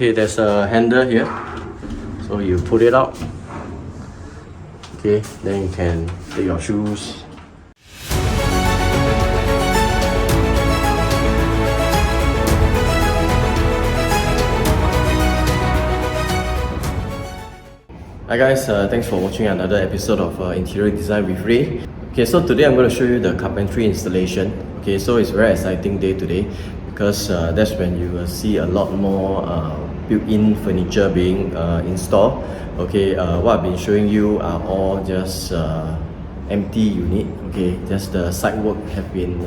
Okay, there's a handle here, so you put it out. Okay, then you can take your shoes. Hi guys, thanks for watching another episode of Interior Design with Rae. Okay, so today I'm going to show you the carpentry installation. Okay, so it's a very exciting day today because that's when you will see a lot more built-in furniture being installed. Okay, what I've been showing you are all just empty unit. Okay, just the site work have been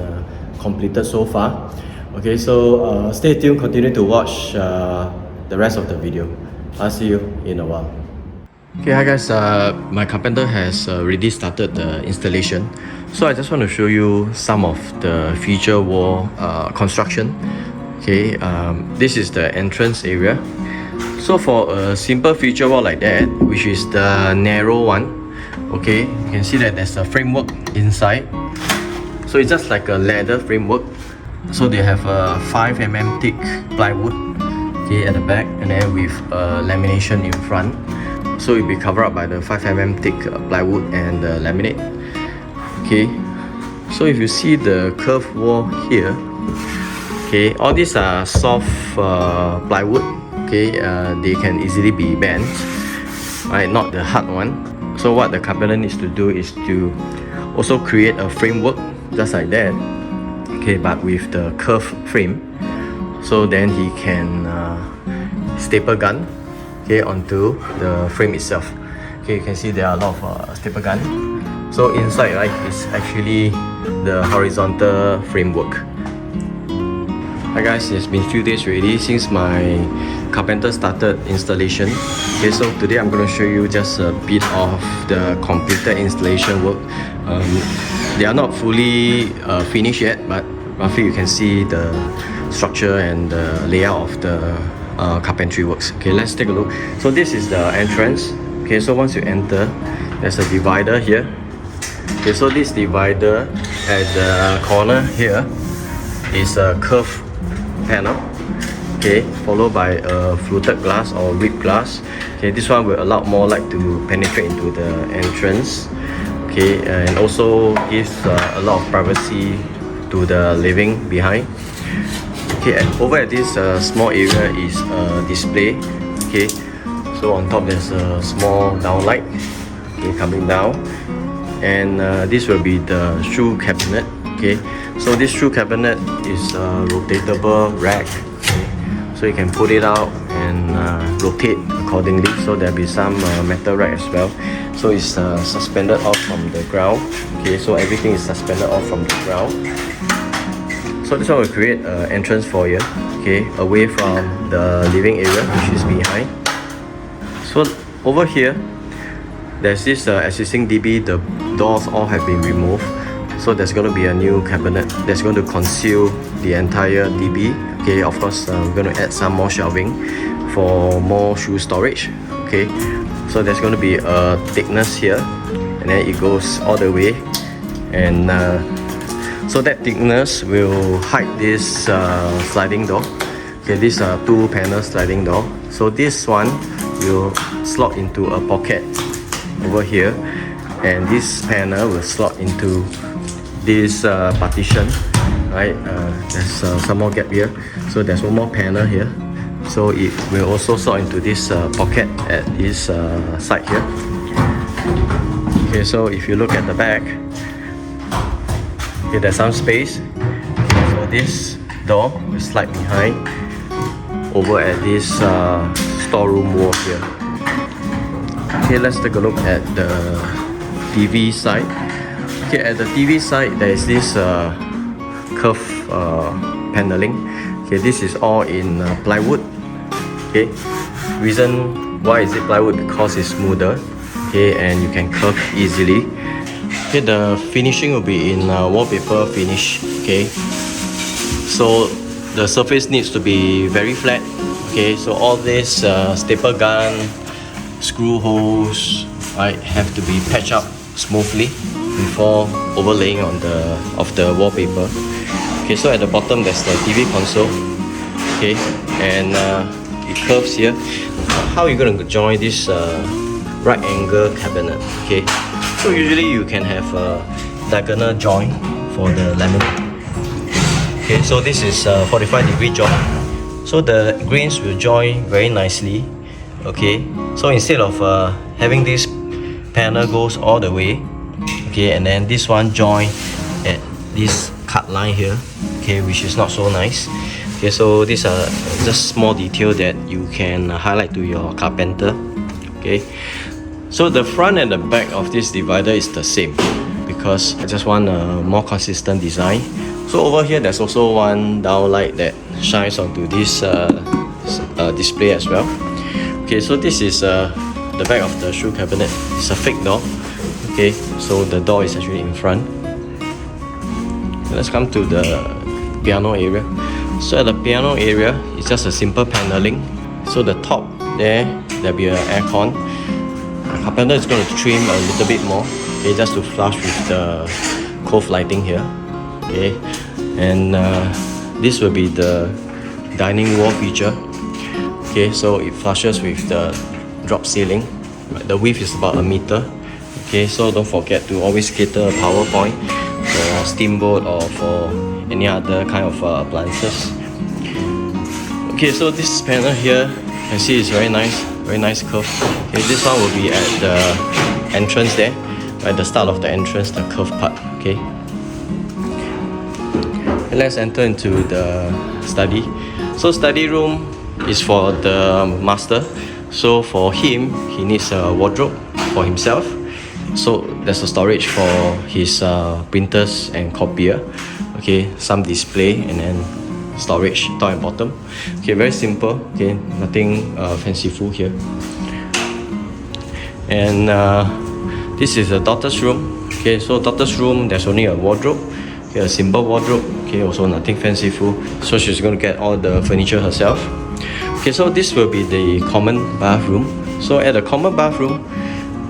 completed so far. Okay, so stay tuned, continue to watch the rest of the video. I'll see you in a while. Okay, hi guys, my carpenter has already started the installation. So I just want to show you some of the feature wall construction. Okay, this is the entrance area. So for a simple feature wall like that, which is the narrow one, okay, you can see that there's a framework inside. So it's just like a ladder framework. So they have a 5mm thick plywood, okay, at the back, and then with lamination in front. So it'll be covered up by the 5mm thick plywood and the laminate. Okay, so if you see the curved wall here, okay, all these are soft plywood. Okay, they can easily be bent, right? Not the hard one. So what the carpenter needs to do is to also create a framework just like that. Okay, but with the curved frame. So then he can staple gun, okay, onto the frame itself. Okay, you can see there are a lot of staple gun. So inside, right, is actually the horizontal framework. Hi guys, it's been a few days already since my carpenter started installation. Okay, so today I'm going to show you just a bit of the completed installation work. They are not fully finished yet, but roughly you can see the structure and the layout of the carpentry works. Okay, let's take a look. So this is the entrance. Okay, so once you enter, there's a divider here. Okay, so this divider at the corner here is a curved panel, okay, followed by a fluted glass or ripped glass. Okay, this one will allow more light to penetrate into the entrance. Okay, and also gives a lot of privacy to the living behind. Okay, and over at this small area is a display. Okay, so on top there's a small downlight, okay, coming down, and this will be the shoe cabinet. Okay, so this shoe cabinet is a rotatable rack. Okay, so you can put it out and rotate accordingly. So there'll be some metal rack as well. So it's suspended off from the ground. Okay, so everything is suspended off from the ground. So this one will create an entrance for you, okay, away from the living area, which is behind. So over here, there's this existing DB. The doors all have been removed. So there's going to be a new cabinet that's going to conceal the entire DB. Okay, of course, we're going to add some more shelving for more shoe storage. Okay, so there's going to be a thickness here, and then it goes all the way, and so that thickness will hide this sliding door. Okay, these are two panel sliding door. So this one will slot into a pocket over here, and this panel will slot into this partition. Right, there's some more gap here. So there's one more panel here. So it will also slot into this pocket at this side here. Okay, so if you look at the back, okay, there's some space. Okay, so this door will slide behind over at this storeroom wall here. Okay, let's take a look at the TV side. Okay, at the TV side there is this curved paneling. Okay, this is all in plywood. Okay, reason why is it plywood? Because it's smoother. Okay, and you can curve easily. Okay, the finishing will be in wallpaper finish. Okay, so the surface needs to be very flat. Okay, so all this staple gun, screw holes, right, have to be patched up smoothly before overlaying on the wallpaper. Okay, so at the bottom there's the TV console. Okay, and it curves here. How are you going to join this right angle cabinet? Okay, so usually you can have a diagonal joint for the laminate. Okay, so this is a 45-degree joint, so the grains will join very nicely. Okay, so instead of having this panel goes all the way, okay, and then this one join at this cut line here, okay, which is not so nice. Okay, so these are just small detail that you can highlight to your carpenter. Okay, so the front and the back of this divider is the same because I just want a more consistent design. So over here there's also one downlight that shines onto this display as well. Okay, so this is the back of the shoe cabinet. It's a fake door. Okay, so the door is actually in front. Let's come to the piano area. So at the piano area, it's just a simple paneling. So the top there'll be an aircon. The carpenter is going to trim a little bit more, okay, just to flush with the cove lighting here. Okay, and this will be the dining wall feature. Okay, so it flushes with the drop ceiling. The width is about 1 meter. Okay, so don't forget to always cater a power point for steamboat or for any other kind of appliances. Okay, so this panel here, you can see it's very nice curve. Okay, this one will be at the entrance there, at the start of the entrance, the curve part. Okay, and let's enter into the study. So study room is for the master. So for him, he needs a wardrobe for himself. So there's a storage for his printers and copier. Okay, some display and then storage top and bottom. Okay, very simple. Okay, nothing fanciful here. And this is the daughter's room. Okay, so daughter's room, there's only a wardrobe. Okay, a simple wardrobe. Okay, also nothing fanciful. So she's going to get all the furniture herself. Okay, so this will be the common bathroom. So at the common bathroom,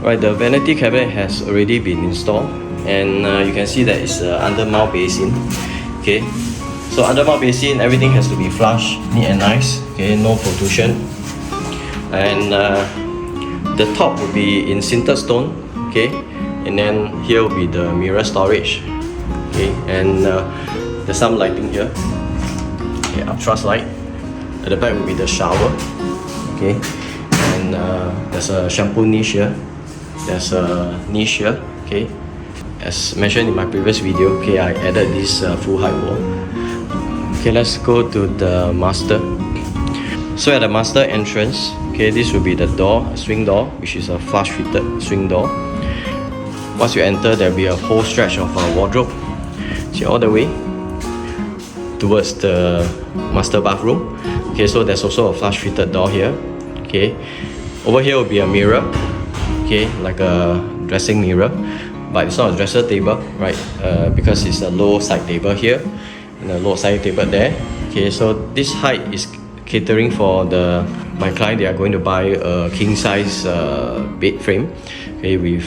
right, the vanity cabinet has already been installed, and you can see that it's under mount basin. Okay, so under mount basin, everything has to be flush, neat and nice. Okay, no protrusion. And the top will be in sintered stone. Okay, and then here will be the mirror storage. Okay, and there's some lighting here. Okay, upthrust light. At the back will be the shower. Okay, and there's a shampoo niche here. There's a niche here. Okay, as mentioned in my previous video, okay, I added this full height wall. Okay, let's go to the master. So at the master entrance, okay, this will be the door, a swing door, which is a flush fitted swing door. Once you enter, there'll be a whole stretch of wardrobe. See, all the way towards the master bathroom. Okay, so there's also a flush fitted door here. Okay, over here will be a mirror. Okay, like a dressing mirror, but it's not a dresser table, right? Because it's a low side table here and a low side table there. Okay, so this height is catering for my client. They are going to buy a king size bed frame, okay, with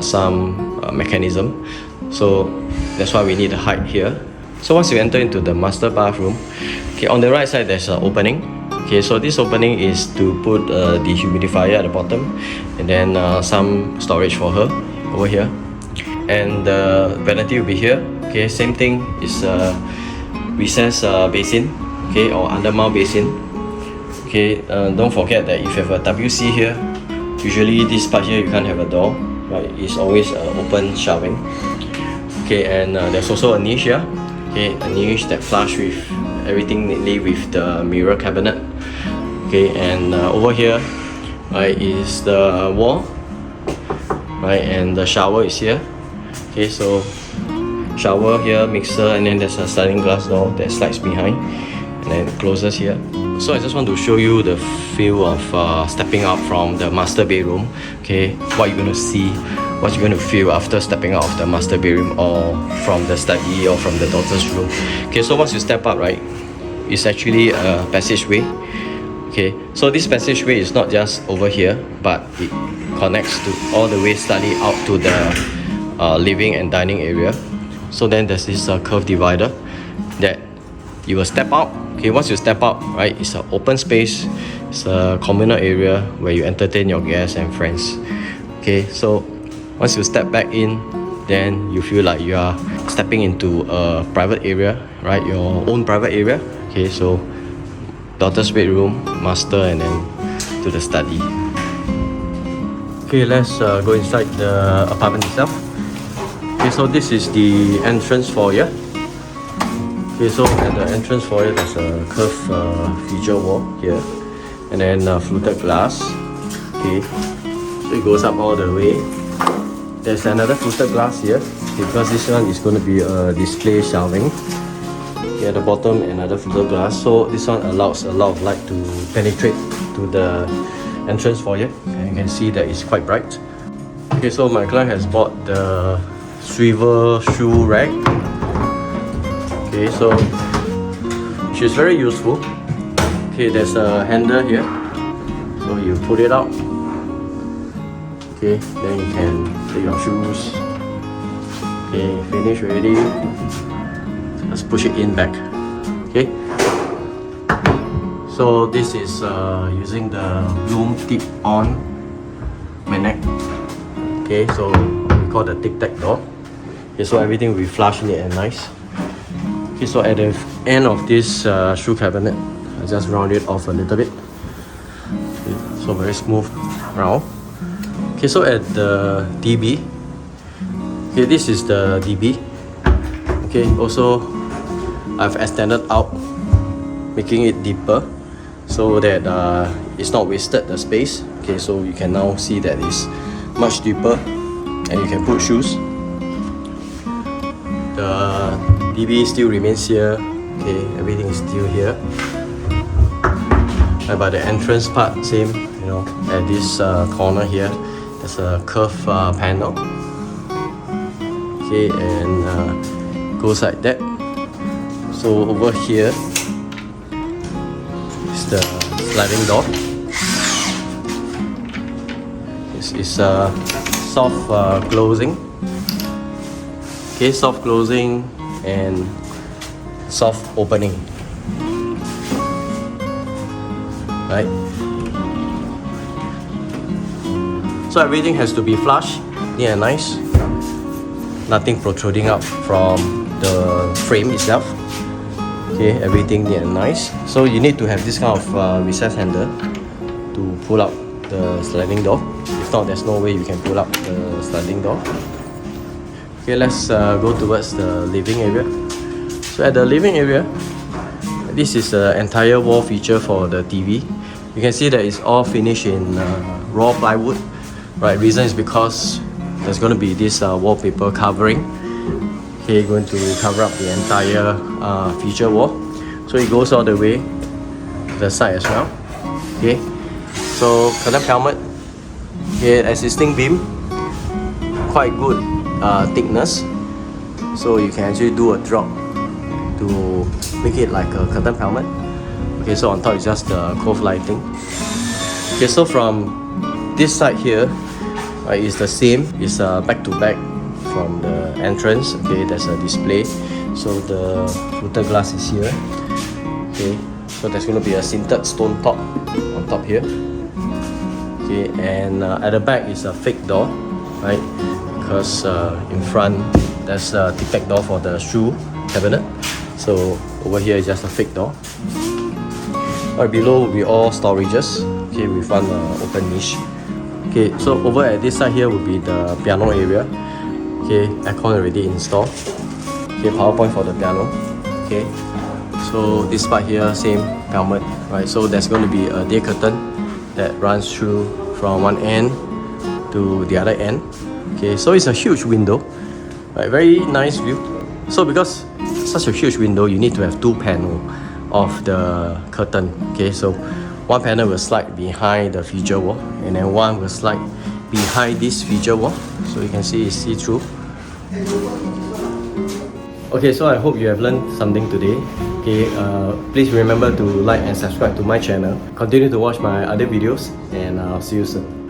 some mechanism. So that's why we need the height here. So once you enter into the master bathroom, okay, on the right side there's an opening. Okay, so this opening is to put a dehumidifier at the bottom, and then some storage for her over here. And the vanity will be here. Okay, same thing is recessed basin, okay, or under mount basin. Okay, don't forget that if you have a WC here, usually this part here you can't have a door, right? It's always open shelving. Okay, and there's also a niche here. Okay, a niche that flush with everything neatly with the mirror cabinet. Okay, and over here, right, is the wall, right, and the shower is here. Okay, so shower here, mixer, and then there's a sliding glass door that slides behind and then closes here. So I just want to show you the feel of stepping out from the master bedroom. Okay, what you're going to see, what you're going to feel after stepping out of the master bedroom or from the study or from the daughter's room. Okay, so once you step up, right, it's actually a passageway. Okay, so this passageway is not just over here, but it connects to all the way slightly out to the living and dining area. So then there's this curved divider that you will step out. Okay, once you step out, right, it's an open space. It's a communal area where you entertain your guests and friends. Okay, so once you step back in, then you feel like you are stepping into a private area, right? Your own private area. Okay, so daughter's bedroom, master, and then to the study. Okay, let's go inside the apartment itself. Okay, so this is the entrance foyer. Okay, so at the entrance foyer, there's a curved feature wall here, and then fluted glass. Okay, so it goes up all the way. There's another fluted glass here, because this one is going to be a display shelving. Okay, at the bottom, another fluted glass. So this one allows a lot of light to penetrate to the entrance foyer, and you can see that it's quite bright. Okay, so my client has bought the swivel shoe rack. Okay, so she's very useful. Okay, there's a handle here, so you put it out. Okay, then you can take your shoes. Okay, finish already. Let's push it in back. Okay, so this is using the bloom tip-on magnet. Okay, so we call the tic-tac door. Okay, so everything will be flush neat and nice. Okay, so at the end of this shoe cabinet, I just round it off a little bit. Okay, so very smooth round. Okay, so at the DB, okay, this is the DB. Okay, also I've extended out, making it deeper so that it's not wasted the space. Okay, so you can now see that it's much deeper and you can put shoes. The DB still remains here. Okay, everything is still here. But the entrance part, same, you know, at this corner here, there's a curved panel. Okay, and goes like that. So over here is the sliding door. This is a soft closing. Okay, soft closing and soft opening. Right? So everything has to be flush, neat and nice. Nothing protruding out from the frame itself. Okay, everything neat and nice. So you need to have this kind of recessed handle to pull out the sliding door. If not, there's no way you can pull out the sliding door. Okay, let's go towards the living area. So at the living area, this is the entire wall feature for the TV. You can see that it's all finished in raw plywood. Right, reason is because there's going to be this wallpaper covering. Okay, going to cover up the entire feature wall. So it goes all the way to the side as well. Okay, so curtain pelmet. Okay, existing beam, quite good thickness. So you can actually do a drop to make it like a curtain pelmet. Okay, so on top is just the cove lighting. Okay, so from this side here, it's the same. It's back to back from the entrance. Okay, there's a display. So the fluted glass is here. Okay, so there's going to be a sintered stone top on top here. Okay, and at the back is a fake door, right? Because in front there's a tic-tac door for the shoe cabinet. So over here is just a fake door. Right below will be all storages. Okay, with one open niche. Okay, so over at this side here will be the piano area. Okay, aircon already installed. Okay, power point for the piano. Okay, so this part here, same pelmet, right? So there's going to be a day curtain that runs through from one end to the other end. Okay, so it's a huge window, right? Very nice view. So because such a huge window, you need to have two panels of the curtain. Okay, so one panel will slide behind the feature wall, and then one will slide behind this feature wall, so you can see it's see-through. Okay, so I hope you have learned something today. Okay, please remember to like and subscribe to my channel. Continue to watch my other videos, and I'll see you soon.